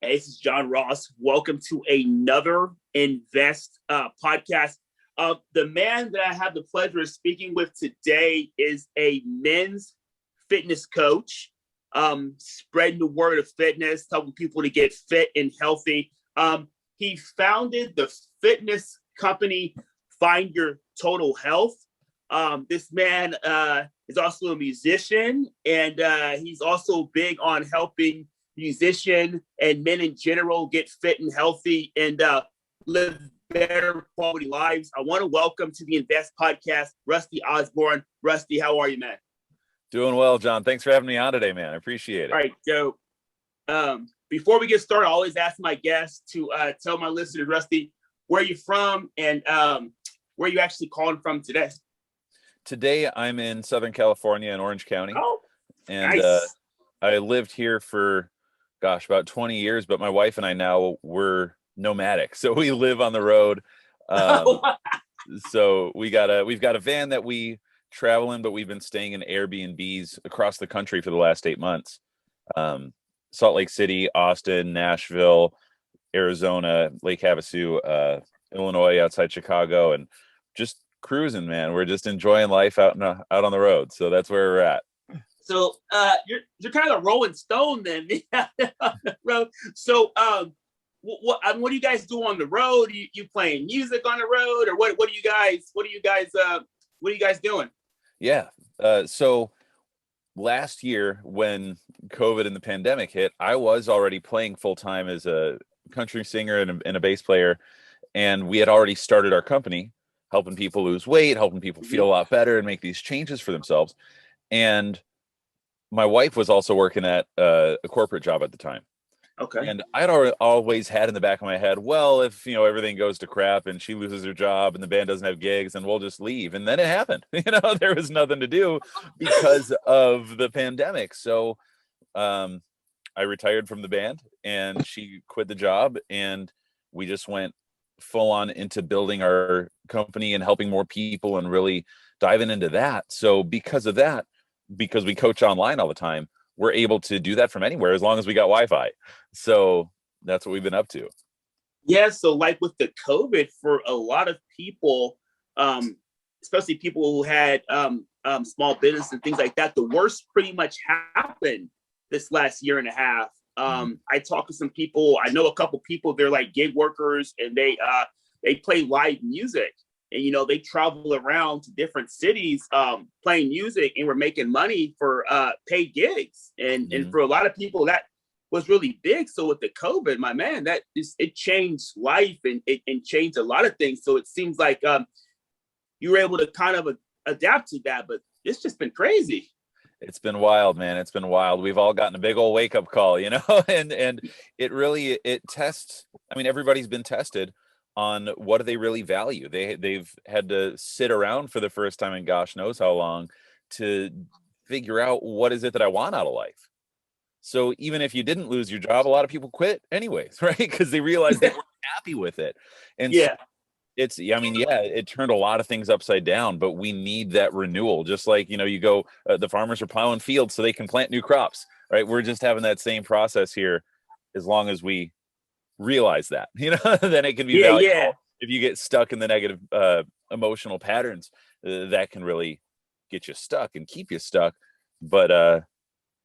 Hey, this is John Ross. Welcome to another Invest podcast. The man that I have the pleasure of speaking with today is a men's fitness coach, spreading the word of fitness, helping people to get fit and healthy. He founded the fitness company Find Your Total Health. This man is also a musician, and he's also big on helping musician and men in general get fit and healthy and live better quality lives. I want to welcome to the Invest podcast, Rusty Osborne. Rusty, how are you, man? Doing well, John. Thanks for having me on today, man. I appreciate it. All right, so before we get started, I always ask my guests to tell my listeners, Rusty, where you're from and where you actually calling from today. Today, I'm in Southern California in Orange County. Oh, and nice. I lived here for about 20 years, but my wife and I now we're nomadic. So we live on the road. So we've got a van that we travel in, but we've been staying in Airbnbs across the country for the last 8 months. Salt Lake City, Austin, Nashville, Arizona, Lake Havasu, Illinois, outside Chicago, and just cruising, man. We're just enjoying life out on the road. So that's where we're at. So you're kind of a Rolling Stone then. So what do you guys do on the road? You playing music on the road, or what are you guys doing? Yeah. So last year when COVID and the pandemic hit, I was already playing full time as a country singer and a bass player, and we had already started our company, helping people lose weight, helping people feel a lot better and make these changes for themselves. And my wife was also working at a corporate job at the time. Okay. And I'd always had in the back of my head, well, if everything goes to crap and she loses her job and the band doesn't have gigs, then we'll just leave. And then it happened. There was nothing to do because of the pandemic. So I retired from the band, and she quit the job, and we just went full on into building our company and helping more people and really diving into that. So because of that, because we coach online all the time, we're able to do that from anywhere as long as we got Wi-Fi. So that's what we've been up to. Yeah. So like with the COVID, for a lot of people, especially people who had small business and things like that, the worst pretty much happened this last year and a half. I talked to some people. I know a couple people, they're like gig workers, and they play live music. And, they travel around to different cities playing music, and we're making money for paid gigs. And for a lot of people, that was really big. So with the COVID, my man, it changed life and it changed a lot of things. So it seems like you were able to kind of adapt to that, but it's just been crazy. It's been wild, man. It's been wild. We've all gotten a big old wake up call, and it tests. I mean, everybody's been tested on what do they really value. They've had to sit around for the first time in gosh knows how long to figure out what is it that I want out of life. So even if you didn't lose your job, a lot of people quit anyways, right? Because they realized they weren't happy with it. And yeah. So it turned a lot of things upside down, but we need that renewal. Just like, you go, the farmers are plowing fields so they can plant new crops, right? We're just having that same process here. As long as we realize that, then it can be valuable. Yeah. If you get stuck in the negative emotional patterns, that can really get you stuck and keep you stuck. But and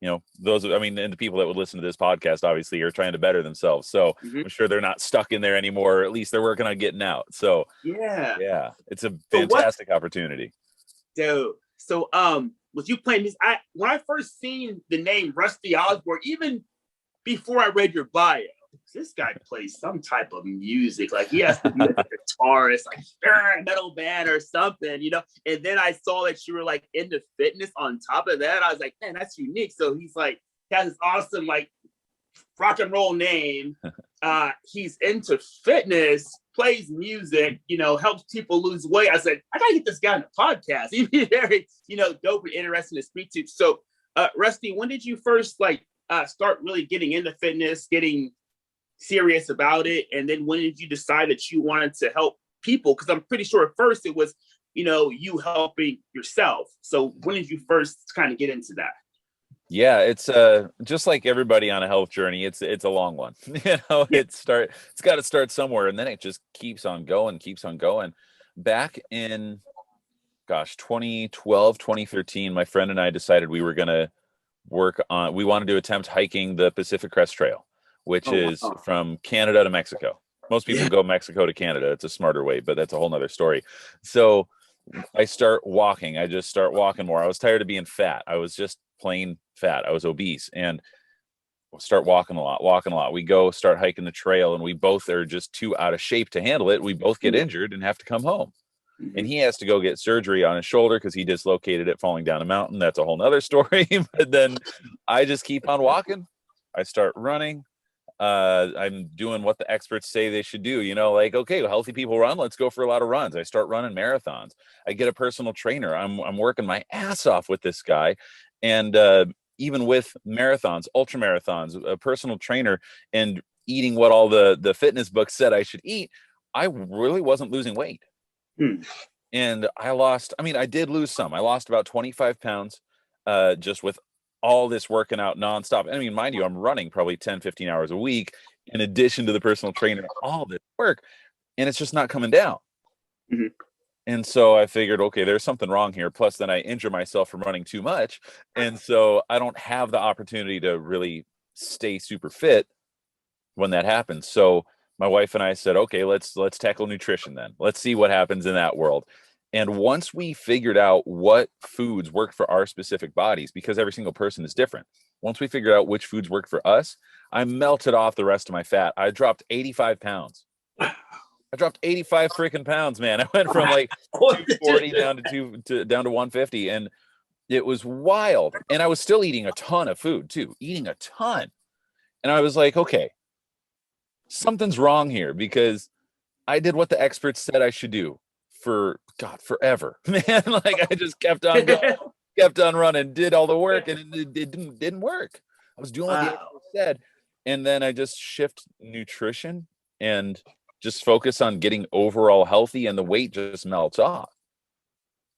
the people that would listen to this podcast obviously are trying to better themselves, so I'm sure they're not stuck in there anymore, or at least they're working on getting out. So yeah, it's a fantastic opportunity. So with you playing this, when I first seen the name Rusty Osborne, even before I read your bio, this guy plays some type of music. Like he has to be a guitarist, like metal band or something, And then I saw that you were like into fitness on top of that. I was like, man, that's unique. So he's like, he has this awesome like rock and roll name. He's into fitness, plays music, helps people lose weight. I said, I gotta get this guy on the podcast. He'd be very, dope and interesting to speak to. So, Rusty, when did you first start really getting into fitness, getting serious about it? And then when did you decide that you wanted to help people? Because I'm pretty sure at first it was, you helping yourself. So when did you first kind of get into that? Yeah, it's just like everybody on a health journey, it's a long one. Yeah. It's got to start somewhere, and then it just keeps on going, keeps on going. Back in, gosh, 2012, 2013, my friend and I decided we were going to we wanted to attempt hiking the Pacific Crest Trail, which Oh is wow. from Canada to Mexico. Most people Yeah. go Mexico to Canada. It's a smarter way, but that's a whole nother story. So I start walking. I just start walking more. I was tired of being fat. I was just plain fat. I was obese, and start walking a lot, walking a lot. We go start hiking the trail, and we both are just too out of shape to handle it. We both get injured and have to come home. And Mhm. he has to go get surgery on his shoulder because he dislocated it falling down a mountain. That's a whole nother story. But then I just keep on walking. I start running. I'm doing what the experts say they should do. Like, okay, well, healthy people run. Let's go for a lot of runs. I start running marathons. I get a personal trainer. I'm working my ass off with this guy, and even with marathons, ultra marathons, a personal trainer, and eating what all the fitness books said I should eat, I really wasn't losing weight. Hmm. And I lost, I mean, I did lose some. I lost about 25 pounds just with all this working out nonstop. I mean, mind you, I'm running probably 10, 15 hours a week in addition to the personal trainer, all this work, and it's just not coming down. Mhm. And so I figured, okay, there's something wrong here. Plus, then I injure myself from running too much. And so I don't have the opportunity to really stay super fit when that happens. So my wife and I said, okay, let's tackle nutrition then. Let's see what happens in that world. And once we figured out what foods work for our specific bodies, because every single person is different, once we figured out which foods work for us, I melted off the rest of my fat. I dropped 85 pounds. I dropped 85 freaking pounds, man. I went from like 240 down to 150, and it was wild. And I was still eating a ton of food too, eating a ton. And I was like, okay, something's wrong here because I did what the experts said I should do for God forever, man. Like I just kept on going, kept on running, did all the work, and it didn't work. I was doing what the Wow. experts said, and then I just shift nutrition and just focus on getting overall healthy, and the weight just melts off.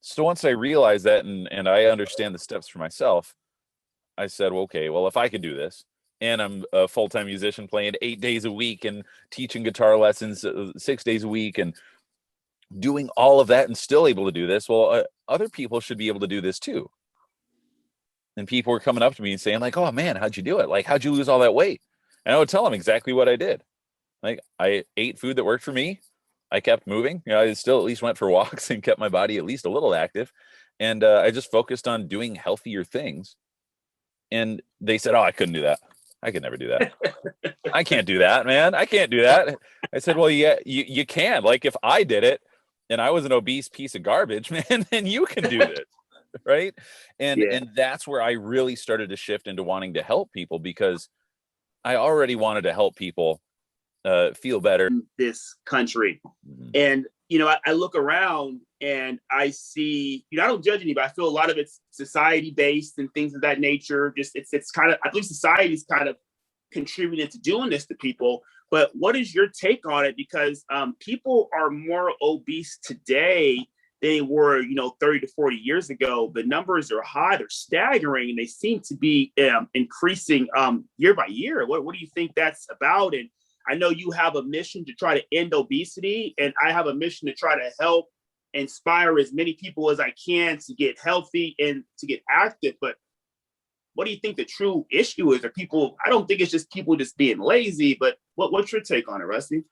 So once I realized that and I understand the steps for myself, I said, well, okay, well, if I could do this, and I'm a full-time musician playing 8 days a week and teaching guitar lessons 6 days a week and doing all of that and still able to do this, well, other people should be able to do this too. And people were coming up to me and saying like, oh man, how'd you do it? Like, how'd you lose all that weight? And I would tell them exactly what I did. Like, I ate food that worked for me. I kept moving. I still at least went for walks and kept my body at least a little active. And I just focused on doing healthier things. And they said, oh, I couldn't do that. I could never do that. I can't do that, man. I can't do that. I said, well, yeah, you can. Like if I did it and I was an obese piece of garbage, man, then you can do this. Right. And Yeah. and that's where I really started to shift into wanting to help people because I already wanted to help people feel better. This country. Mhm. And, I look around and I see, I don't judge anybody. I feel a lot of it's society based and things of that nature. Just it's kind of, I believe society's kind of contributed to doing this to people. But what is your take on it? Because people are more obese today than they were, 30 to 40 years ago. The numbers are high, they're staggering, and they seem to be increasing year by year. What do you think that's about? And I know you have a mission to try to end obesity, and I have a mission to try to help inspire as many people as I can to get healthy and to get active. But what do you think the true issue is? Are people? I don't think it's just people just being lazy. But what's your take on it, Rusty?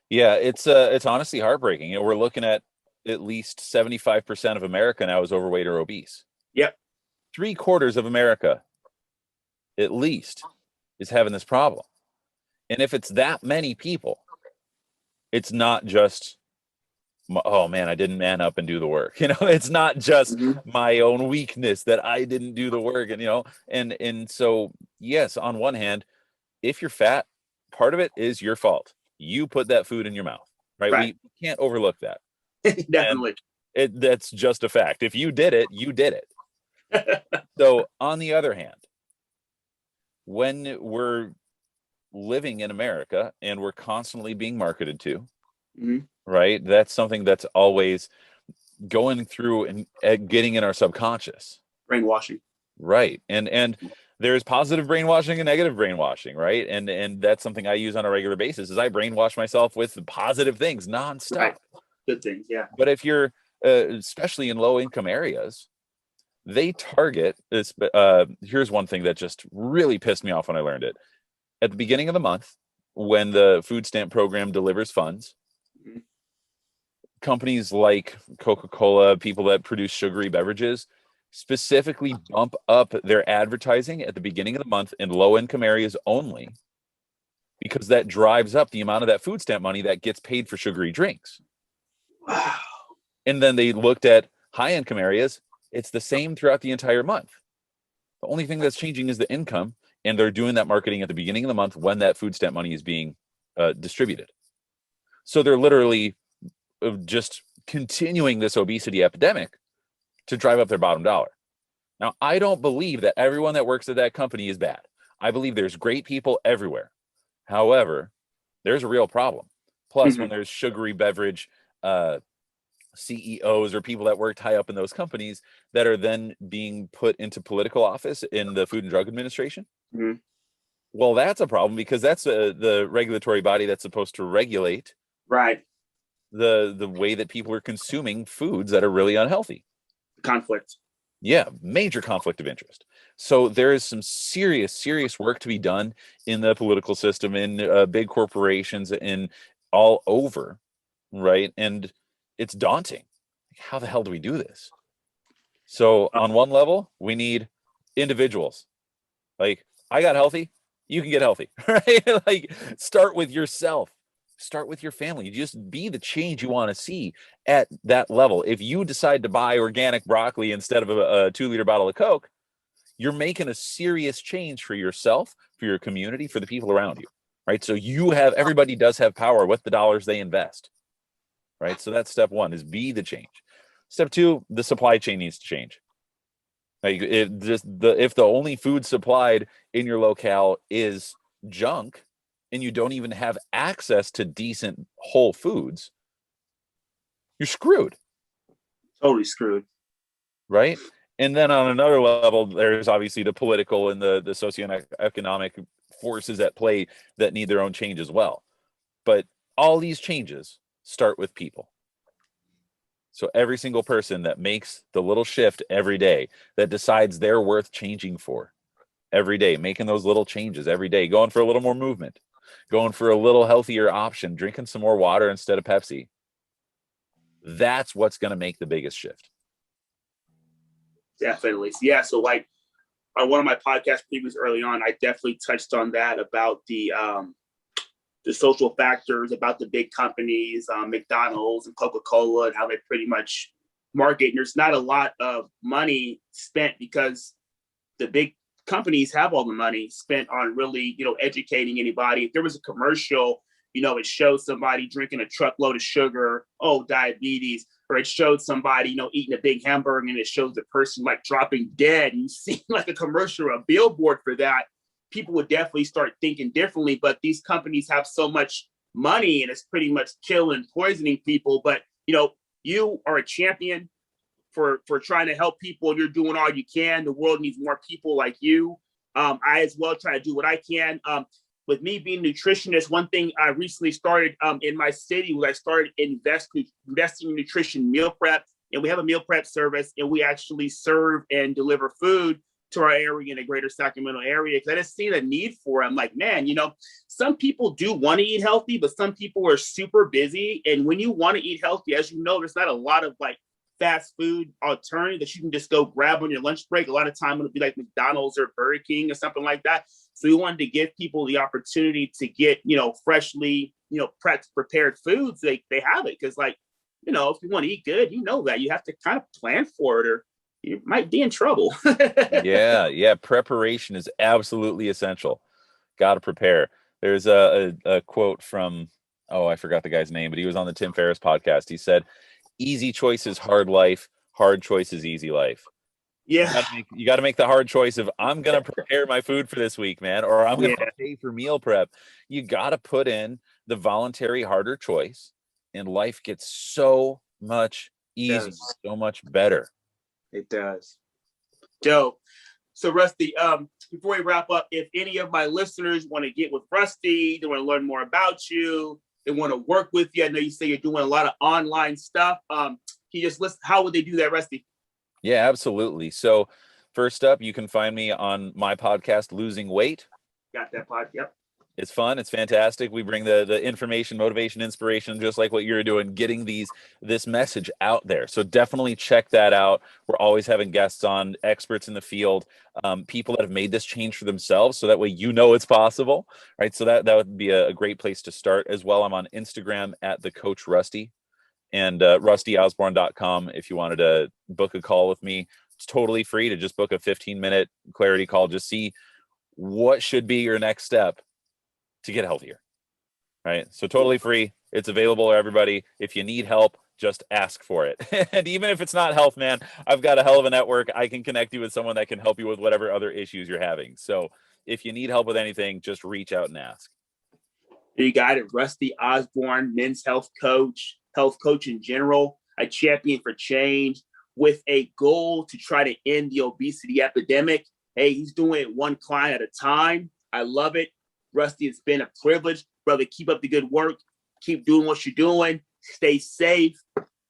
Yeah, it's honestly heartbreaking. We're looking at least 75% of America now is overweight or obese. Yep. Three-quarters of America, at least, is having this problem. And if it's that many people, it's not just, oh man, I didn't man up and do the work. It's not just Mm-hmm. my own weakness that I didn't do the work. And so yes, on one hand, if you're fat, part of it is your fault. You put that food in your mouth, right? Right. We can't overlook that. And Definitely. that's just a fact. If you did it, you did it. So on the other hand, when we're living in America and we're constantly being marketed to, Mm-hmm. right? That's something that's always going through and getting in our subconscious. Brainwashing. Right. And there's positive brainwashing and negative brainwashing, right? And that's something I use on a regular basis is I brainwash myself with positive things nonstop. Right. Good things, yeah. But if you're especially in low income areas, they target this. Here's one thing that just really pissed me off when I learned it. At the beginning of the month, when the food stamp program delivers funds, Mhm. companies like Coca-Cola, people that produce sugary beverages, specifically bump up their advertising at the beginning of the month in low income areas only, because that drives up the amount of that food stamp money that gets paid for sugary drinks. Wow. And then they looked at high income areas. It's the same throughout the entire month. The only thing that's changing is the income, and they're doing that marketing at the beginning of the month when that food stamp money is being distributed. So they're literally just continuing this obesity epidemic to drive up their bottom dollar. Now, I don't believe that everyone that works at that company is bad. I believe there's great people everywhere. However, there's a real problem. Plus, when Mhm. there's sugary beverage CEOs or people that worked high up in those companies that are then being put into political office in the Food and Drug Administration, Mhm. well, that's a problem because that's the regulatory body that's supposed to regulate Right. the way that people are consuming foods that are really unhealthy. Conflict. Yeah, major conflict of interest. So there is some serious work to be done in the political system, in big corporations, in all over, right? And it's daunting. How the hell do we do this? So Uh, on one level, we need individuals. Like, I got healthy, you can get healthy, right? Like, start with yourself. Start with your family. Just be the change you want to see at that level. If you decide to buy organic broccoli instead of a 2 liter bottle of Coke, you're making a serious change for yourself, for your community, for the people around you, right? So everybody does have power with the dollars they invest, right? So that's step one, is be the change. Step two, the supply chain needs to change. Like, if the only food supplied in your locale is junk, and you don't even have access to decent whole foods, you're screwed, totally screwed. right? And then on another level, there's obviously the political and the socioeconomic forces at play that need their own change as well. But all these changes start with people. So every single person that makes the little shift every day, that decides they're worth changing for every day, making those little changes every day, going for a little more movement, going for a little healthier option, drinking some more water instead of Pepsi. That's what's going to make the biggest shift. Definitely. Yeah. So like on one of my podcast previews early on, I definitely touched on that about the social factors, about the big companies, McDonald's and Coca-Cola, and how they pretty much market. And there's not a lot of money spent because the big companies have all the money spent on really, educating anybody. If there was a commercial, it showed somebody drinking a truckload of sugar, oh, diabetes, or it showed somebody, eating a big hamburger and it shows the person like dropping dead. And you see like a commercial or a billboard for that, people would definitely start thinking differently. But these companies have so much money and it's pretty much killing, poisoning people. But, you are a champion for trying to help people, and you're doing all you can. The world needs more people like you. I as well try to do what I can. With me being a nutritionist, one thing I recently started in my city was I started investing in nutrition meal prep, and we have a meal prep service, and we actually serve and deliver food to our area in the greater Sacramento area because I just see the need for it. I'm like, man, some people do want to eat healthy, but some people are super busy. And when you want to eat healthy, as you know, there's not a lot of like fast food alternative that you can just go grab on your lunch break. A lot of time it'll be like McDonald's or Burger King or something like that. So we wanted to give people the opportunity to get, freshly, prepared foods. They have it because like, if you want to eat good, that you have to kind of plan for it or you might be in trouble. Yeah. Preparation is absolutely essential. Got to prepare. There's a quote from, oh, I forgot the guy's name, but he was on the Tim Ferriss podcast. He said, easy choice is hard life, hard choice is easy life. Yeah. You got to make the hard choice of I'm going to prepare my food for this week, man, or I'm going to pay for meal prep. You got to put in the voluntary harder choice, and life gets so much easier, so much better. It does. Dope. So Rusty, before we wrap up, if any of my listeners want to get with Rusty, they want to learn more about you, they want to work with you. I know you say you're doing a lot of online stuff. Can you just list, how would they do that, Rusty? Yeah, absolutely. So first up, you can find me on my podcast, Losing Weight. Got that pod? Yep. It's fun. It's fantastic. We bring the information, motivation, inspiration, just like what you're doing, getting this message out there. So definitely check that out. We're always having guests on, experts in the field, people that have made this change for themselves. So that way, you know, it's possible, right? So that would be a great place to start as well. I'm on Instagram at the Coach Rusty, and rustyosborne.com if you wanted to book a call with me. It's totally free to just book a 15-minute clarity call. Just see what should be your next step to get healthier, right? So totally free. It's available to everybody. If you need help, just ask for it. And even if it's not health, man, I've got a hell of a network. I can connect you with someone that can help you with whatever other issues you're having. So if you need help with anything, just reach out and ask. You got it. Rusty Osborne, men's health coach in general, a champion for change with a goal to try to end the obesity epidemic. Hey, he's doing it one client at a time. I love it. Rusty, it's been a privilege. Brother, keep up the good work. Keep doing what you're doing. Stay safe.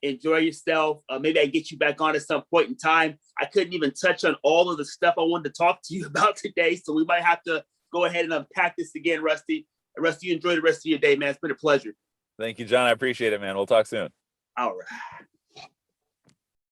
Enjoy yourself. Maybe I can get you back on at some point in time. I couldn't even touch on all of the stuff I wanted to talk to you about today, so we might have to go ahead and unpack this again, Rusty. Rusty, you enjoy the rest of your day, man. It's been a pleasure. Thank you, John. I appreciate it, man. We'll talk soon. All right.